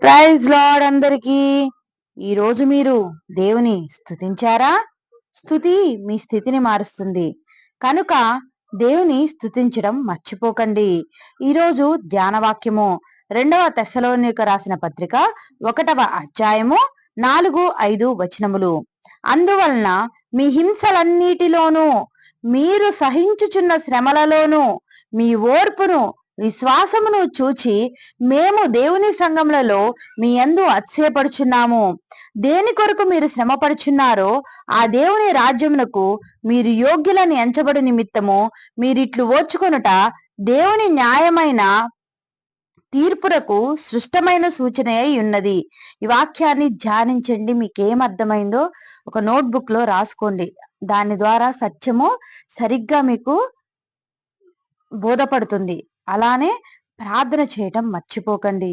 Praise lord అందరికీ. ఈరోజు మీరు దేవుని స్తుతించారా? స్తుతి మీ స్థితిని మారుస్తుంది కనుక దేవుని స్తుతించడం మర్చిపోకండి. ఈరోజు ధ్యానవాక్యము 2వ తెస్సలోనిక రాసిన పత్రిక 1వ అధ్యాయము 4-5 వచనములు. అందువలన మీ హింసలన్నిటిలోనూ మీరు సహించుచున్న శ్రమలలోనూ మీ ఓర్పును విశ్వాసమును చూచి మేము దేవుని సంఘములలో మీ యందు అతిశయపడుచున్నాము. దేని కొరకు మీరు శ్రమపడుచున్నారో ఆ దేవుని రాజ్యమునకు మీరు యోగ్యులని ఎంచబడి నిమిత్తము మీరిట్లు ఓర్చుకొనుట దేవుని న్యాయమైన తీర్పునకు సృష్టమైన సూచన అయి ఉన్నది. ఈ వాక్యాన్ని ధ్యానించండి. మీకేం అర్థమైందో ఒక నోట్బుక్ లో రాసుకోండి. దాని ద్వారా సత్యము సరిగ్గా మీకు బోధపడుతుంది. అలానే ప్రార్థన చేయటం మర్చిపోకండి.